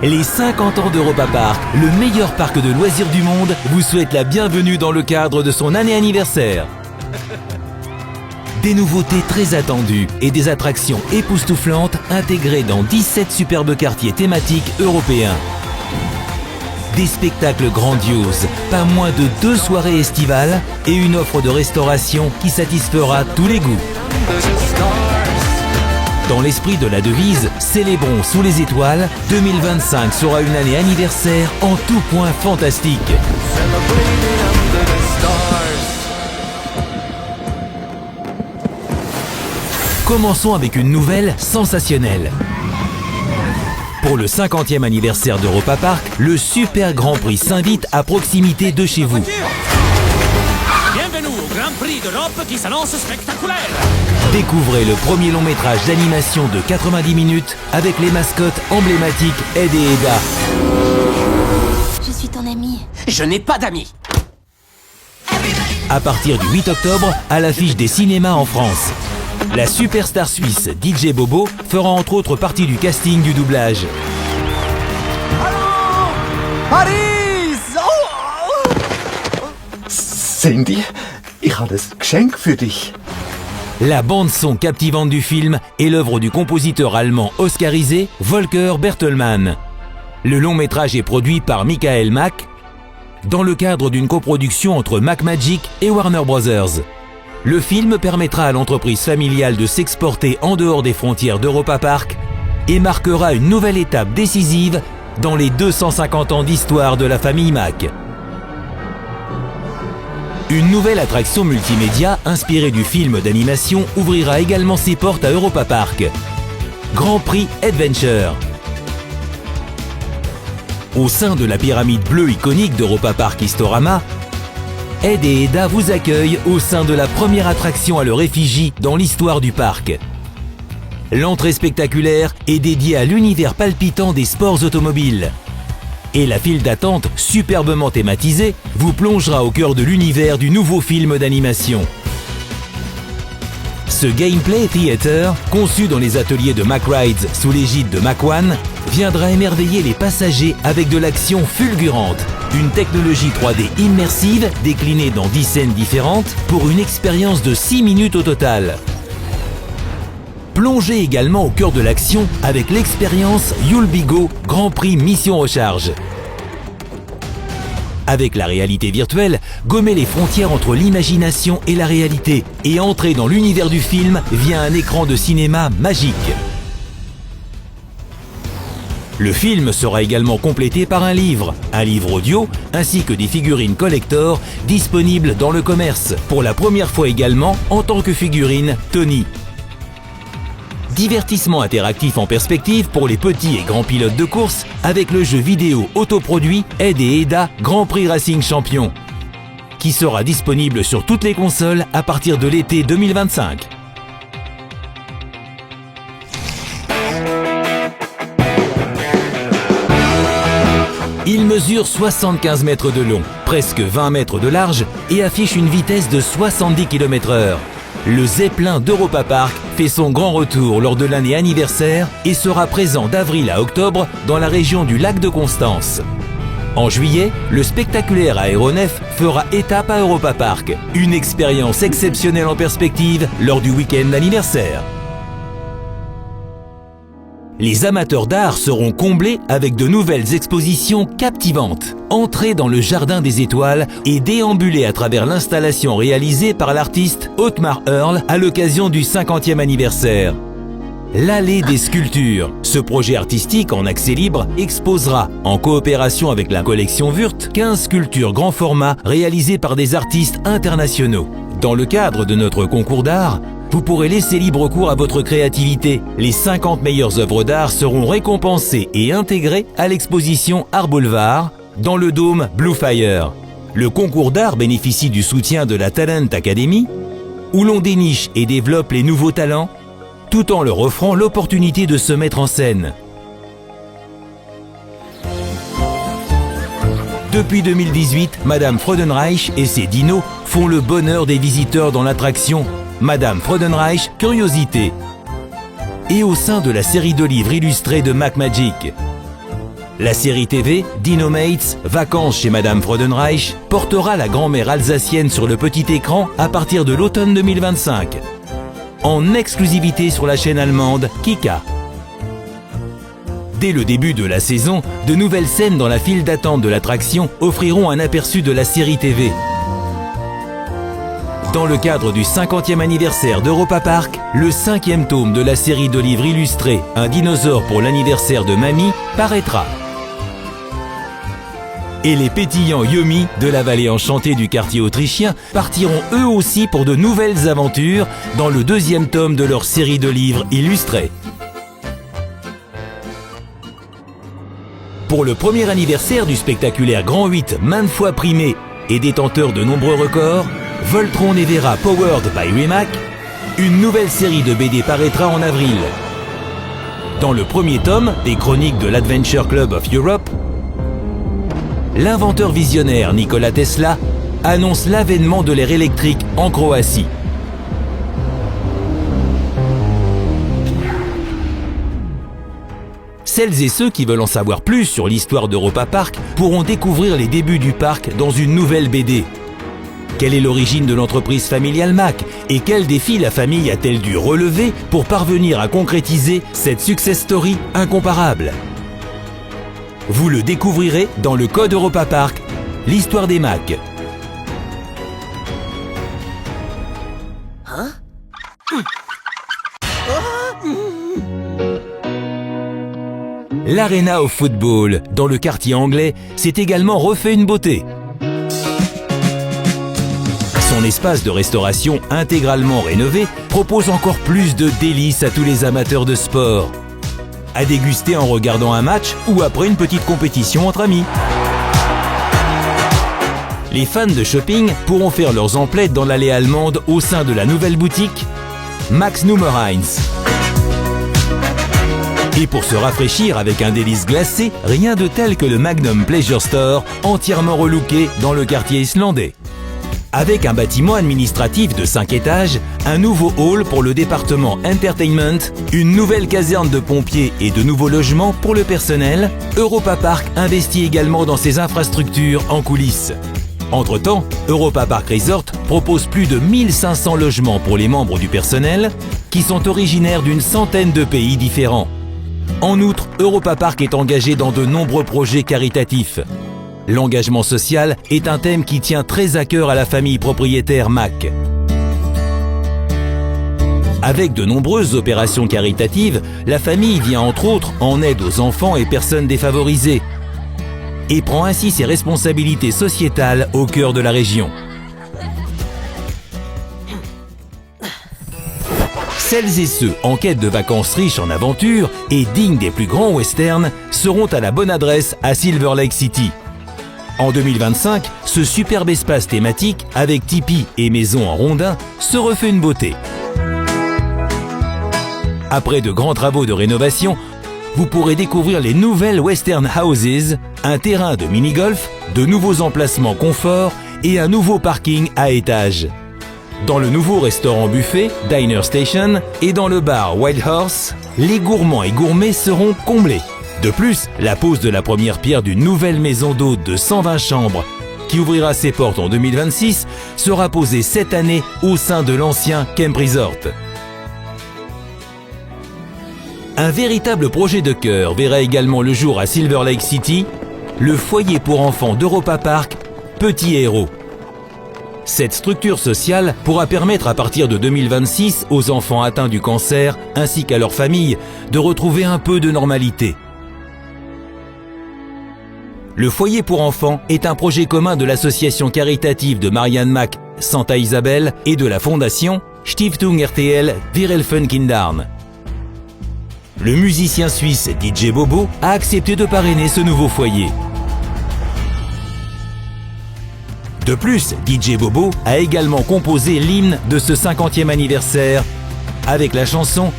Les 50 ans d'Europa Park, le meilleur parc de loisirs du monde, vous souhaite la bienvenue dans le cadre de son année anniversaire. Des nouveautés très attendues et des attractions époustouflantes intégrées dans 17 superbes quartiers thématiques européens. Des spectacles grandioses, pas moins de 2 soirées estivales et une offre de restauration qui satisfera tous les goûts. Dans l'esprit de la devise « Célébrons sous les étoiles », 2025 sera une année anniversaire en tout point fantastique. Commençons avec une nouvelle sensationnelle. Pour le 50e anniversaire d'Europa Park, le Super Grand Prix s'invite à proximité de chez vous. Bienvenue au Grand Prix d'Europe qui s'annonce spectaculaire. Découvrez le premier long métrage d'animation de 90 minutes avec les mascottes emblématiques Ed et Edda. Je suis ton ami. Je n'ai pas d'amis. À partir du 8 octobre, à l'affiche des cinémas en France. La superstar suisse DJ Bobo fera entre autres partie du casting du doublage. Hallo! Paris! Oh! Cindy, ich habe das Geschenk für dich. La bande-son captivante du film est l'œuvre du compositeur allemand oscarisé Volker Bertelmann. Le long-métrage est produit par Michael Mack dans le cadre d'une coproduction entre Macmagic et Warner Bros. Le film permettra à l'entreprise familiale de s'exporter en dehors des frontières d'Europa Park et marquera une nouvelle étape décisive dans les 250 ans d'histoire de la famille Mack. Une nouvelle attraction multimédia inspirée du film d'animation ouvrira également ses portes à Europa Park. Grand Prix Adventure. Au sein de la pyramide bleue iconique d'Europa Park Historama, Ed et Edda vous accueillent au sein de la première attraction à leur effigie dans l'histoire du parc. L'entrée spectaculaire est dédiée à l'univers palpitant des sports automobiles. Et la file d'attente, superbement thématisée, vous plongera au cœur de l'univers du nouveau film d'animation. Ce Gameplay Theater, conçu dans les ateliers de Mack Rides sous l'égide de Mach 1, viendra émerveiller les passagers avec de l'action fulgurante. Une technologie 3D immersive déclinée dans 10 scènes différentes pour une expérience de 6 minutes au total. Plongez également au cœur de l'action avec l'expérience You'll Be Go Grand Prix Mission Recharge. Avec la réalité virtuelle, gommez les frontières entre l'imagination et la réalité et entrez dans l'univers du film via un écran de cinéma magique. Le film sera également complété par un livre audio, ainsi que des figurines collector disponibles dans le commerce, pour la première fois également en tant que figurine Tony. Divertissement interactif en perspective pour les petits et grands pilotes de course avec le jeu vidéo autoproduit Ed et Edda Grand Prix Racing Champion, qui sera disponible sur toutes les consoles à partir de l'été 2025. Il mesure 75 mètres de long, presque 20 mètres de large et affiche une vitesse de 70 km/h. Le Zeppelin d'Europa Park fait son grand retour lors de l'année anniversaire et sera présent d'avril à octobre dans la région du lac de Constance. En juillet, le spectaculaire aéronef fera étape à Europa Park, une expérience exceptionnelle en perspective lors du week-end d'anniversaire. Les amateurs d'art seront comblés avec de nouvelles expositions captivantes. Entrez dans le Jardin des Étoiles et déambulez à travers l'installation réalisée par l'artiste Otmar Earl à l'occasion du 50e anniversaire. L'Allée des Sculptures. Ce projet artistique en accès libre exposera, en coopération avec la collection Wurt, 15 sculptures grand format réalisées par des artistes internationaux. Dans le cadre de notre concours d'art, vous pourrez laisser libre cours à votre créativité. Les 50 meilleures œuvres d'art seront récompensées et intégrées à l'exposition Art Boulevard dans le dôme Blue Fire. Le concours d'art bénéficie du soutien de la Talent Academy, où l'on déniche et développe les nouveaux talents, tout en leur offrant l'opportunité de se mettre en scène. Depuis 2018, Madame Freudenreich et ses dinos font le bonheur des visiteurs dans l'attraction Madame Freudenreich Curiosité et au sein de la série de livres illustrés de Macmagic. La série TV Dinomates, Vacances chez Madame Freudenreich portera la grand-mère alsacienne sur le petit écran à partir de l'automne 2025. En exclusivité sur la chaîne allemande Kika. Dès le début de la saison, de nouvelles scènes dans la file d'attente de l'attraction offriront un aperçu de la série TV. Dans le cadre du 50e anniversaire d'Europa Park, le 5e tome de la série de livres illustrés « Un dinosaure pour l'anniversaire de Mamie » paraîtra. Et les pétillants Yummy de la vallée enchantée du quartier autrichien partiront eux aussi pour de nouvelles aventures dans le 2e tome de leur série de livres illustrés. Pour le premier anniversaire du spectaculaire Grand 8 maintes fois primé et détenteur de nombreux records, Voltron Nevera Powered by Rimac, une nouvelle série de BD paraîtra en avril. Dans le premier tome des chroniques de l'Adventure Club of Europe, l'inventeur visionnaire Nikola Tesla annonce l'avènement de l'ère électrique en Croatie. Celles et ceux qui veulent en savoir plus sur l'histoire d'Europa Park pourront découvrir les débuts du parc dans une nouvelle BD. Quelle est l'origine de l'entreprise familiale Mack et quels défis la famille a-t-elle dû relever pour parvenir à concrétiser cette success story incomparable? Vous le découvrirez dans le Code Europa Park, l'histoire des Mack. L'Arena of Football, dans le quartier anglais, s'est également refait une beauté. Son espace de restauration intégralement rénové propose encore plus de délices à tous les amateurs de sport. À déguster en regardant un match ou après une petite compétition entre amis. Les fans de shopping pourront faire leurs emplettes dans l'allée allemande au sein de la nouvelle boutique Max Nummer 1. Et pour se rafraîchir avec un délice glacé, rien de tel que le Magnum Pleasure Store, entièrement relooké dans le quartier islandais. Avec un bâtiment administratif de 5 étages, un nouveau hall pour le département Entertainment, une nouvelle caserne de pompiers et de nouveaux logements pour le personnel, Europa Park investit également dans ses infrastructures en coulisses. Entre-temps, Europa Park Resort propose plus de 1500 logements pour les membres du personnel qui sont originaires d'une centaine de pays différents. En outre, Europa Park est engagé dans de nombreux projets caritatifs. L'engagement social est un thème qui tient très à cœur à la famille propriétaire Mack. Avec de nombreuses opérations caritatives, la famille vient entre autres en aide aux enfants et personnes défavorisées et prend ainsi ses responsabilités sociétales au cœur de la région. Celles et ceux en quête de vacances riches en aventures et dignes des plus grands westerns seront à la bonne adresse à Silver Lake City. En 2025, ce superbe espace thématique, avec tipi et maison en rondin, se refait une beauté. Après de grands travaux de rénovation, vous pourrez découvrir les nouvelles Western Houses, un terrain de mini-golf, de nouveaux emplacements confort et un nouveau parking à étages. Dans le nouveau restaurant buffet, Diner Station, et dans le bar Wild Horse, les gourmands et gourmets seront comblés. De plus, la pose de la première pierre d'une nouvelle maison d'hôtes de 120 chambres, qui ouvrira ses portes en 2026, sera posée cette année au sein de l'ancien Camp Resort. Un véritable projet de cœur verra également le jour à Silver Lake City, le foyer pour enfants d'Europa Park, Petit Héros. Cette structure sociale pourra permettre à partir de 2026 aux enfants atteints du cancer ainsi qu'à leurs familles de retrouver un peu de normalité. Le foyer pour enfants est un projet commun de l'association caritative de Marianne Mack, Santa Isabel et de la fondation Stiftung RTL Virelfen-Kindern. Le musicien suisse DJ Bobo a accepté de parrainer ce nouveau foyer. De plus, DJ Bobo a également composé l'hymne de ce 50e anniversaire avec la chanson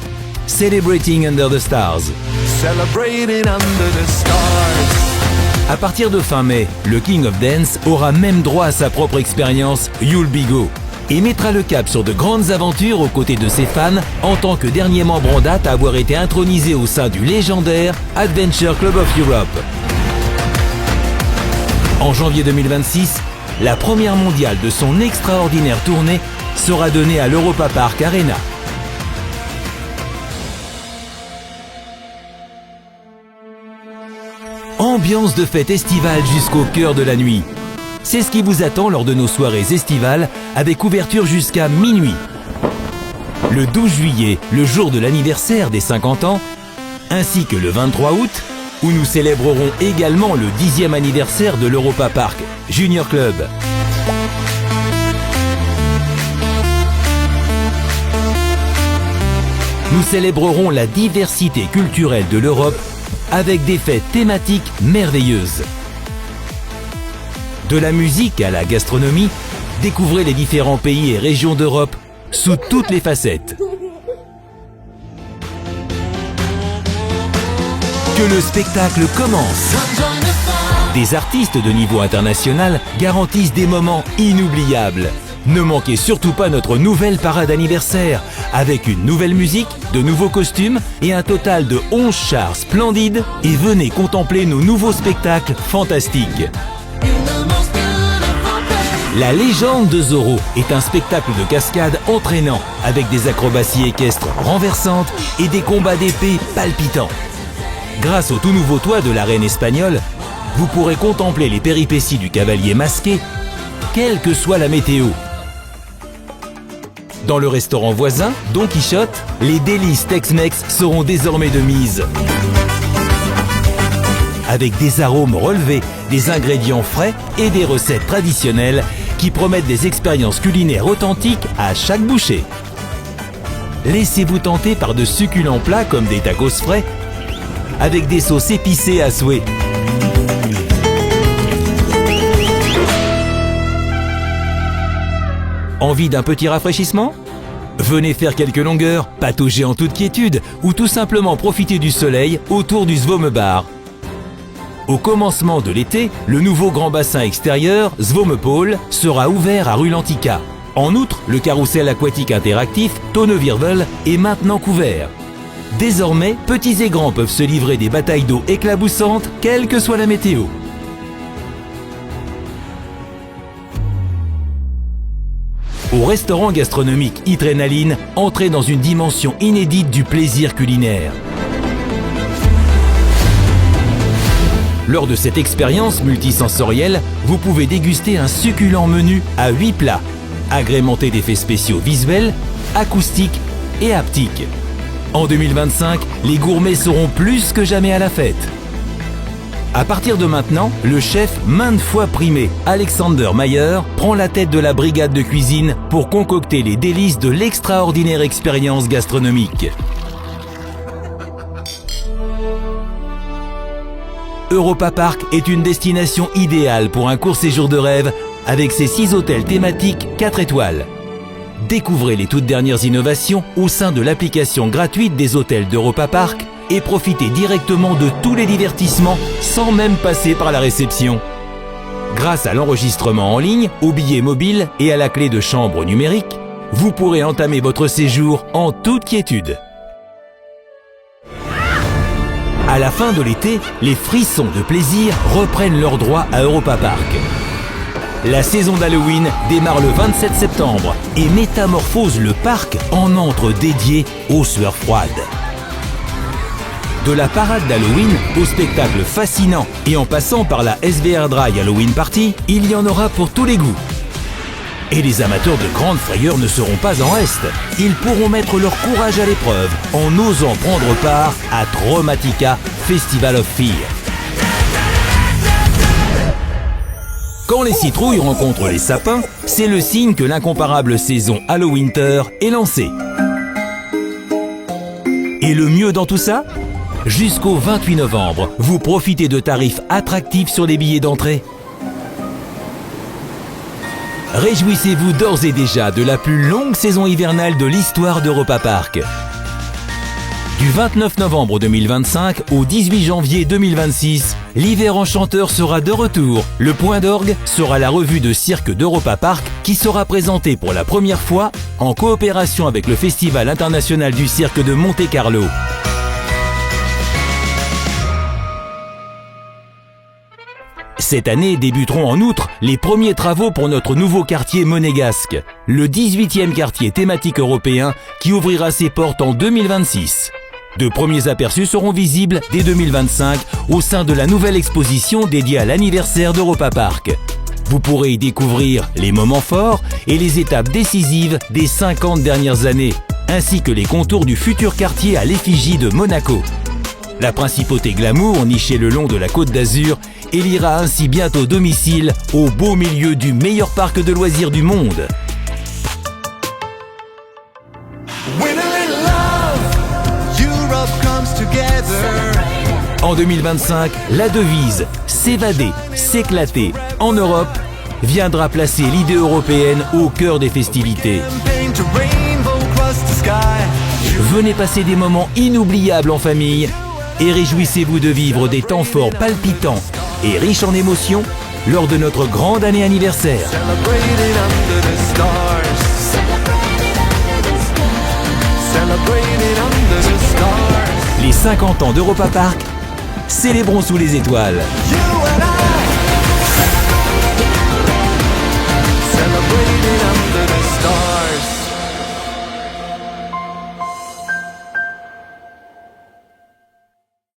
Celebrating Under the Stars. Celebrating under the stars. À partir de fin mai, le King of Dance aura même droit à sa propre expérience You'll Be Go et mettra le cap sur de grandes aventures aux côtés de ses fans en tant que dernier membre en date à avoir été intronisé au sein du légendaire Adventure Club of Europe. En janvier 2026, la première mondiale de son extraordinaire tournée sera donnée à l'Europa Park Arena. Ambiance de fête estivale jusqu'au cœur de la nuit. C'est ce qui vous attend lors de nos soirées estivales avec ouverture jusqu'à minuit. Le 12 juillet, le jour de l'anniversaire des 50 ans, ainsi que le 23 août, où nous célébrerons également le 10e anniversaire de l'Europa Park Junior Club. Nous célébrerons la diversité culturelle de l'Europe avec des fêtes thématiques merveilleuses. De la musique à la gastronomie, découvrez les différents pays et régions d'Europe sous toutes les facettes. Que le spectacle commence. Des artistes de niveau international garantissent des moments inoubliables. Ne manquez surtout pas notre nouvelle parade anniversaire avec une nouvelle musique, de nouveaux costumes et un total de 11 chars splendides et venez contempler nos nouveaux spectacles fantastiques. La légende de Zorro est un spectacle de cascade entraînant avec des acrobaties équestres renversantes et des combats d'épée palpitants. Grâce au tout nouveau toit de l'arène espagnole, vous pourrez contempler les péripéties du cavalier masqué, quelle que soit la météo. Dans le restaurant voisin, Don Quichotte, les délices Tex-Mex seront désormais de mise. Avec des arômes relevés, des ingrédients frais et des recettes traditionnelles qui promettent des expériences culinaires authentiques à chaque bouchée. Laissez-vous tenter par de succulents plats comme des tacos frais avec des sauces épicées à souhait. Envie d'un petit rafraîchissement ? Venez faire quelques longueurs, patauger en toute quiétude ou tout simplement profiter du soleil autour du Svomebar. Au commencement de l'été, le nouveau grand bassin extérieur, Svomepol, sera ouvert à rue Lantica. En outre, le carrousel aquatique interactif, Tonnevirvel, est maintenant couvert. Désormais, petits et grands peuvent se livrer des batailles d'eau éclaboussantes, quelle que soit la météo. Au restaurant gastronomique Adrénaline, entrez dans une dimension inédite du plaisir culinaire. Lors de cette expérience multisensorielle, vous pouvez déguster un succulent menu à 8 plats, agrémenté d'effets spéciaux visuels, acoustiques et haptiques. En 2025, les gourmets seront plus que jamais à la fête. À partir de maintenant, le chef maintes fois primé, Alexander Mayer, prend la tête de la brigade de cuisine pour concocter les délices de l'extraordinaire expérience gastronomique. Europa Park est une destination idéale pour un court séjour de rêve avec ses 6 hôtels thématiques 4 étoiles. Découvrez les toutes dernières innovations au sein de l'application gratuite des hôtels d'Europa Park et profitez directement de tous les divertissements sans même passer par la réception. Grâce à l'enregistrement en ligne, au billet mobile et à la clé de chambre numérique, vous pourrez entamer votre séjour en toute quiétude. À la fin de l'été, les frissons de plaisir reprennent leur droit à Europa Park. La saison d'Halloween démarre le 27 septembre et métamorphose le parc en antre dédié aux sueurs froides. De la parade d'Halloween au spectacle fascinant et en passant par la SVR Dry Halloween Party, il y en aura pour tous les goûts. Et les amateurs de grande frayeur ne seront pas en reste. Ils pourront mettre leur courage à l'épreuve en osant prendre part à Traumatica Festival of Fear. Quand les citrouilles rencontrent les sapins, c'est le signe que l'incomparable saison Hallowinter est lancée. Et le mieux dans tout ça ? Jusqu'au 28 novembre, vous profitez de tarifs attractifs sur les billets d'entrée. Réjouissez-vous d'ores et déjà de la plus longue saison hivernale de l'histoire d'Europa Park. Du 29 novembre 2025 au 18 janvier 2026, l'hiver enchanteur sera de retour. Le point d'orgue sera la revue de cirque d'Europa Park qui sera présentée pour la première fois en coopération avec le Festival international du cirque de Monte-Carlo. Cette année débuteront en outre les premiers travaux pour notre nouveau quartier monégasque, le 18e quartier thématique européen qui ouvrira ses portes en 2026. De premiers aperçus seront visibles dès 2025 au sein de la nouvelle exposition dédiée à l'anniversaire d'Europa Park. Vous pourrez y découvrir les moments forts et les étapes décisives des 50 dernières années, ainsi que les contours du futur quartier à l'effigie de Monaco. La principauté glamour, nichée le long de la Côte d'Azur, élira ainsi bientôt domicile au beau milieu du meilleur parc de loisirs du monde. With a little love, Europe comes together. En 2025, la devise « S'évader, s'éclater en Europe » viendra placer l'idée européenne au cœur des festivités. Paint a rainbow across the sky. Venez passer des moments inoubliables en famille et réjouissez-vous de vivre des temps forts palpitants et riches en émotions lors de notre grande année anniversaire. Celebrating under the stars. Celebrating under the stars. Les 50 ans d'Europa Park, célébrons sous les étoiles. You